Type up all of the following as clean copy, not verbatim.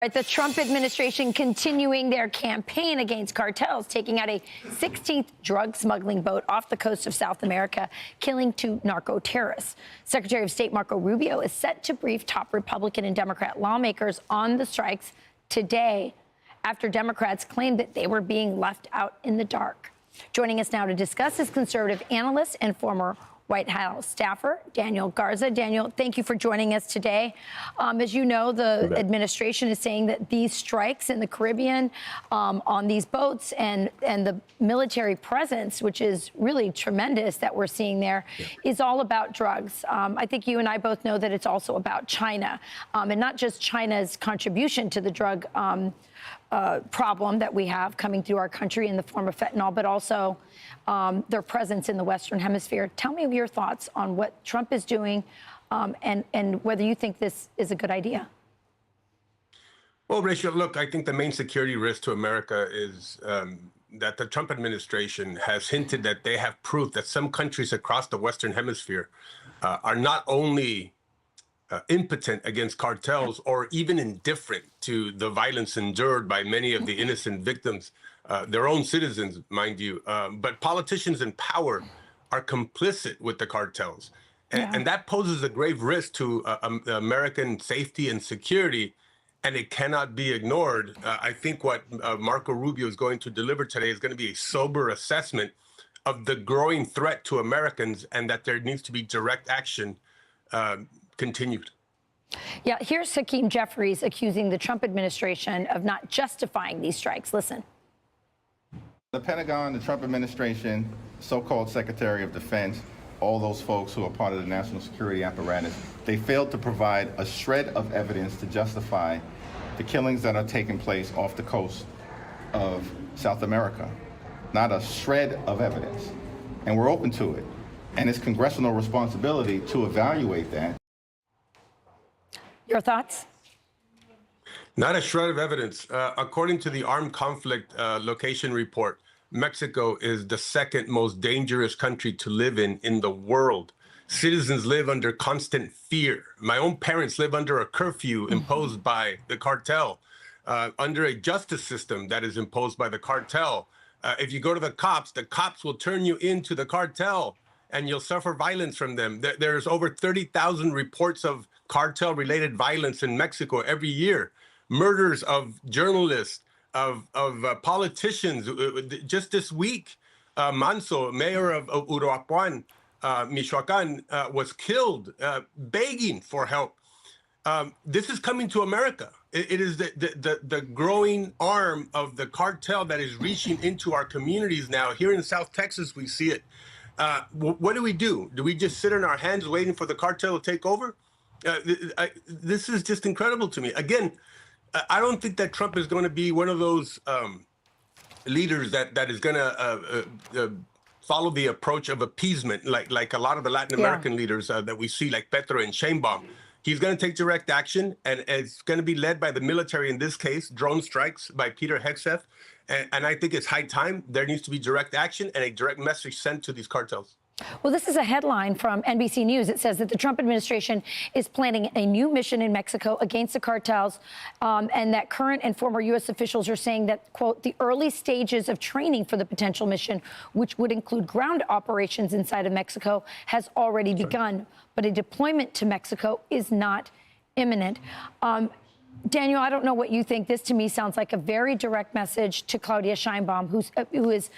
Right, the Trump administration continuing their campaign against cartels, taking out a 16th drug smuggling boat off the coast of South America, killing 2 narco terrorists. Secretary of State Marco Rubio is set to brief top Republican and Democrat lawmakers on the strikes today, after Democrats claimed that they were being left out in the dark. Joining us now to discuss is conservative analyst and former White House staffer Daniel Garza. Daniel, thank you for joining us today. As you know, the administration is saying that these strikes in the Caribbean on these boats and the military presence, which is really tremendous that we're seeing there, is all about drugs. I think you and I both know that it's also about China, and not just China's contribution to the drug problem that we have coming through our country in the form of fentanyl, but also their presence in the Western Hemisphere. Tell me your thoughts on what Trump is doing and whether you think this is a good idea. Well, Rachel, look, I think the main security risk to America is that the Trump administration has hinted that they have proof that some countries across the Western Hemisphere are not only impotent against cartels or even indifferent to the violence endured by many of the innocent victims, their own citizens, mind you, but politicians in power are complicit with the cartels. And that poses a grave risk to American safety and security, and it cannot be ignored. I think what Marco Rubio is going to deliver today is going to be a sober assessment of the growing threat to Americans, and that there needs to be direct action continued. Yeah, here's Hakeem Jeffries accusing the Trump administration of not justifying these strikes. Listen. The Pentagon, the Trump administration, so-called Secretary of Defense, all those folks who are part of the national security apparatus, they failed to provide a shred of evidence to justify the killings that are taking place off the coast of South America. Not a shred of evidence. And we're open to it. And it's congressional responsibility to evaluate that. Your thoughts? Not a shred of evidence. According to the Armed Conflict Location Report, Mexico is the second most dangerous country to live in the world. Citizens live under constant fear. My own parents live under a curfew imposed by the cartel, under a justice system that is imposed by the cartel. If you go to the cops will turn you into the cartel, and you'll suffer violence from them. There's over 30,000 reports of cartel-related violence in Mexico every year. Murders of journalists, of politicians. Just this week, Manso, mayor of Uruapan, Michoacan, was killed begging for help. This is coming to America. It is the growing arm of the cartel that is reaching into our communities now. Here in South Texas, we see it. What do? Do we just sit on our hands waiting for the cartel to take over? This is just incredible to me. Again, I don't think that Trump is going to be one of those leaders that is going to follow the approach of appeasement, like a lot of the Latin American leaders that we see, like Petro and Sheinbaum. He's going to take direct action, and it's going to be led by the military in this case, drone strikes by Peter Hegseth. And I think it's high time there needs to be direct action and a direct message sent to these cartels. Well, this is a headline from NBC News. It says that the Trump administration is planning a new mission in Mexico against the cartels, and that current and former U.S. officials are saying that, quote, the early stages of training for the potential mission, which would include ground operations inside of Mexico, has already begun. But a deployment to Mexico is not imminent. Daniel, I don't know what you think. This, to me, sounds like a very direct message to Claudia Sheinbaum, who is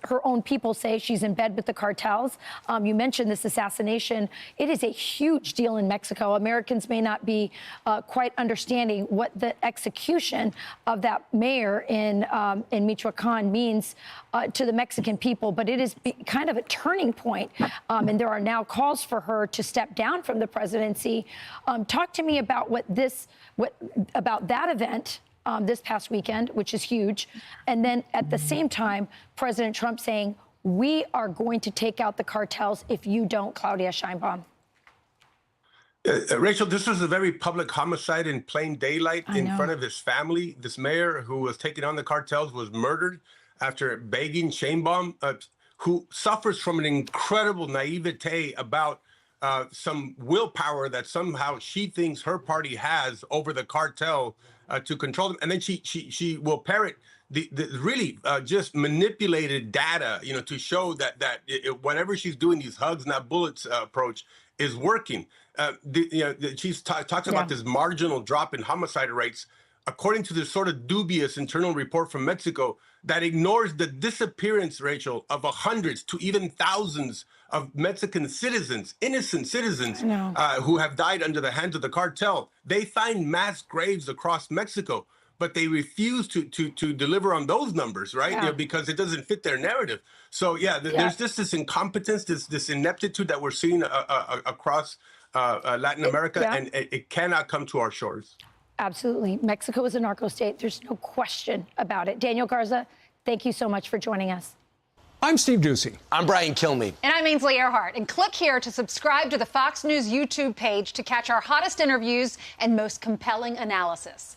her own people say she's in bed with the cartels. You mentioned this assassination. It is a huge deal in Mexico. Americans may not be quite understanding what the execution of that mayor in Michoacan means to the Mexican people, but it is kind of a turning point, and there are now calls for her to step down from the presidency. Talk to me about about that event this past weekend, which is huge, and then at the same time, President Trump saying, we are going to take out the cartels if you don't, Claudia Sheinbaum. Rachel, this was a very public homicide in plain daylight in front of his family. This mayor who was taking on the cartels was murdered after begging Sheinbaum, who suffers from an incredible naivete about some willpower that somehow she thinks her party has over the cartel to control them. And then she will parrot the really just manipulated data, to show that whatever she's doing, these hugs, not bullets approach is working. She's talks about this marginal drop in homicide rates, according to this sort of dubious internal report from Mexico that ignores the disappearance, Rachel, of hundreds to even thousands of Mexican citizens, innocent citizens, who have died under the hands of the cartel. They find mass graves across Mexico, but they refuse to deliver on those numbers, right? Because it doesn't fit their narrative. So there's just this incompetence, this ineptitude that we're seeing across Latin America, and it cannot come to our shores. Absolutely. Mexico is a narco state. There's no question about it. Daniel Garza, thank you so much for joining us. I'm Steve Doocy. I'm Brian Kilmeade. And I'm Ainsley Earhart. And click here to subscribe to the Fox News YouTube page to catch our hottest interviews and most compelling analysis.